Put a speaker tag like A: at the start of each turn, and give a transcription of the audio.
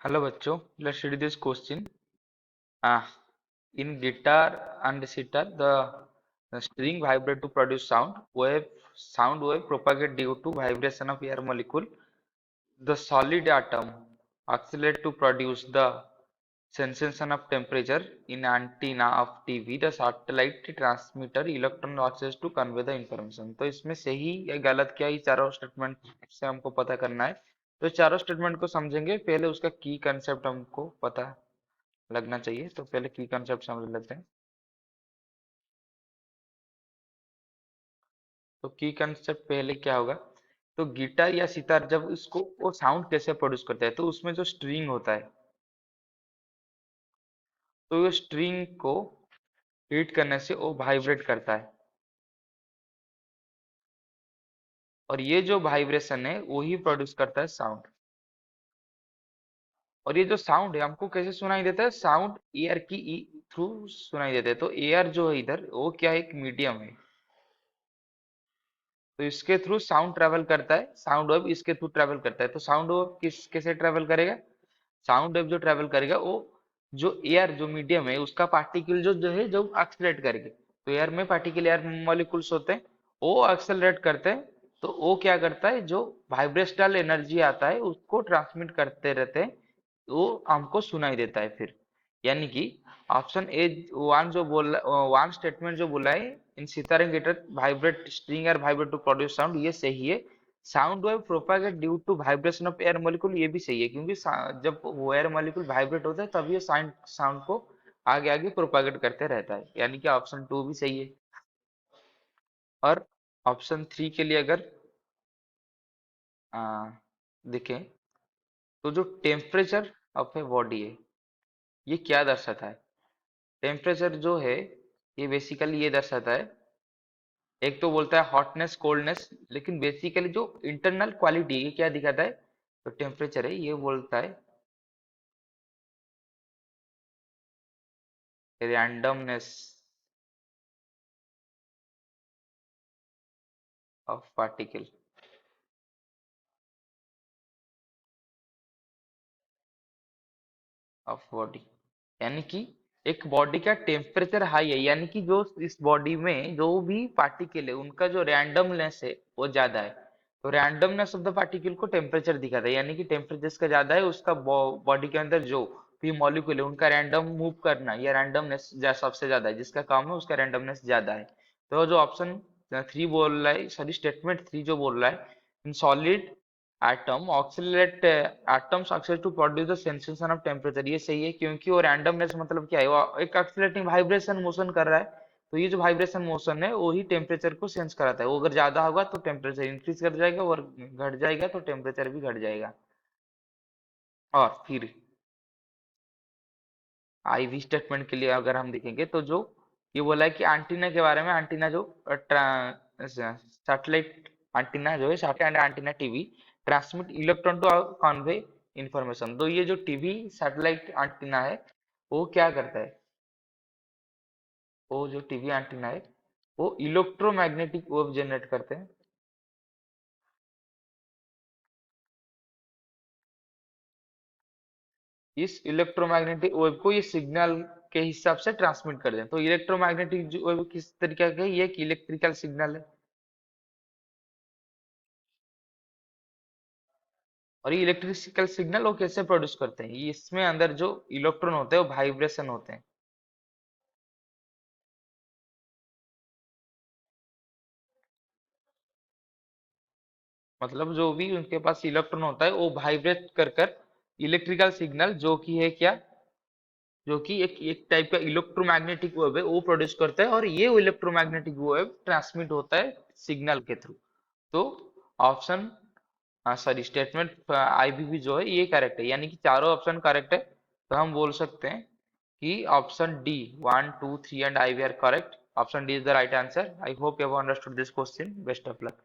A: Hello बच्चों, let's read this question. Ah, in guitar and sitar, the string vibrate to produce sound. Sound wave propagate due to vibration of air molecule. The solid atom accelerate to produce the sensation of temperature in antenna of TV. The satellite transmitter electron oscillates to convey the information. तो इसमें सही या गलत क्या, ये चारों statement से हमको पता करना है। तो चारों स्टेटमेंट को समझेंगे, पहले उसका की कंसेप्ट हमको पता लगना चाहिए। तो पहले की कंसेप्ट समझ लेते हैं। तो की कंसेप्ट पहले क्या होगा, तो गिटार या सितार जब उसको वो साउंड कैसे प्रोड्यूस करता है, तो उसमें जो स्ट्रिंग होता है, तो वो स्ट्रिंग को हिट करने से वो वाइब्रेट करता है, और ये जो वाइब्रेशन है वही प्रोड्यूस करता है साउंड। और ये जो साउंड है हमको कैसे सुनाई देता है, साउंड एयर की थ्रू सुनाई देता है। तो एयर जो है इधर, वो क्या है, एक मीडियम है। तो इसके थ्रू साउंड ट्रेवल करता है, साउंड वेव इसके थ्रू ट्रेवल करता है। तो साउंड वेव किस कैसे ट्रेवल करेगा, साउंड वेव जो ट्रेवल करेगा वो जो एयर जो मीडियम है उसका पार्टिकल जो है जो एक्सलरेट करेंगे। तो एयर में पार्टिकल एयर मॉलिक्यूल्स होते हैं, वो एक्सलरेट करते हैं। तो वो क्या करता है, जो वाइब्रेशनल एनर्जी आता है उसको ट्रांसमिट करते रहते हैं, वो हमको सुनाई देता है फिर। यानी कि ऑप्शन ए वन जो बोल वन स्टेटमेंट जो बोला है, इन सितारे गेटर वाइब्रेट स्ट्रिंग और वाइब्रेट टू प्रोड्यूस साउंड, ये सही है। Sound wave propagate due to vibration of air molecule, ये भी सही है, क्योंकि जब वो एयर मॉलिक्यूल वाइब्रेट होता है तभी ये साउंड साउंड को आगे आगे प्रोपागेट करते रहता है। यानी कि ऑप्शन टू भी सही है। और ऑप्शन थ्री के लिए अगर आ, देखें, तो जो टेम्परेचर ऑफ ए बॉडी है, ये क्या दर्शाता है। टेम्परेचर जो है, ये बेसिकली ये दर्शाता है, एक तो बोलता है हॉटनेस कोल्डनेस, लेकिन बेसिकली जो इंटरनल क्वालिटी है ये क्या दिखाता है, तो टेम्परेचर है ये बोलता है randomness of particle of body. यानी कि एक बॉडी का टेम्परेचर हाई है, यानी कि जो इस बॉडी में जो भी पार्टिकल है उनका जो रैंडमनेस है वो ज्यादा है। तो रैंडमनेस ऑफ द पार्टिकल को टेम्परेचर दिखाता है, यानी कि टेम्परेचर जिसका ज्यादा है उसका बॉडी के अंदर जो भी मॉलिक्यूल है उनका रैंडम मूव करना, या रैंडमनेस सबसे ज्यादा है, जिसका काम है उसका रैंडमनेस ज्यादा है। तो जो ऑप्शन थ्री बोल रहा है, सॉरी स्टेटमेंट थ्री जो बोल रहा है, in solid atoms accelerate to produce the sensation of temperature, ये सही है, क्योंकि वो रैंडमनेस मतलब क्या है, वो एक एक्सीलरेटिंग वाइब्रेशन मोशन कर रहा है। तो ये जो वाइब्रेशन मोशन है वही टेम्परेचर को सेंस कराता है। वो अगर ज्यादा होगा तो टेम्परेचर इंक्रीज कर जाएगा, और घट जाएगा तो टेम्परेचर भी घट जाएगा। और फिर आईवी स्टेटमेंट के लिए अगर हम देखेंगे, तो जो ये बोला है कि एंटीना के बारे में, एंटीना जो सैटेलाइट एंटीना जो है, satellite antenna TV transmit electron to convey information. तो ये जो टीवी सैटेलाइट एंटीना है वो क्या करता है, वो जो टीवी एंटीना है वो इलेक्ट्रोमैग्नेटिक वेव जनरेट करते हैं। इस इलेक्ट्रोमैग्नेटिक वेव को ये सिग्नल के हिसाब से ट्रांसमिट कर दें। तो इलेक्ट्रोमैग्नेटिक वेव किस तरीके का है, ये एक इलेक्ट्रिकल सिग्नल है। और ये इलेक्ट्रिकल सिग्नल वो कैसे प्रोड्यूस करते हैं, ये इसमें अंदर जो इलेक्ट्रॉन होते हैं वो वाइब्रेशन होते हैं। मतलब जो भी उनके पास इलेक्ट्रॉन होता है वो वाइब्रेट कर कर इलेक्ट्रिकल सिग्नल, जो कि है क्या, जो कि एक टाइप का इलेक्ट्रोमैग्नेटिक वेव है वो प्रोड्यूस करता है, और ये इलेक्ट्रोमैग्नेटिक वेव ट्रांसमिट होता है सिग्नल के थ्रू। तो ऑप्शन, हाँ सॉरी स्टेटमेंट आईबी भी जो है ये करेक्ट है, यानी कि चारों ऑप्शन करेक्ट है। तो हम बोल सकते हैं कि option D, one two three and I V are correct. Option D is the right answer. I hope you have understood this question. Best of luck.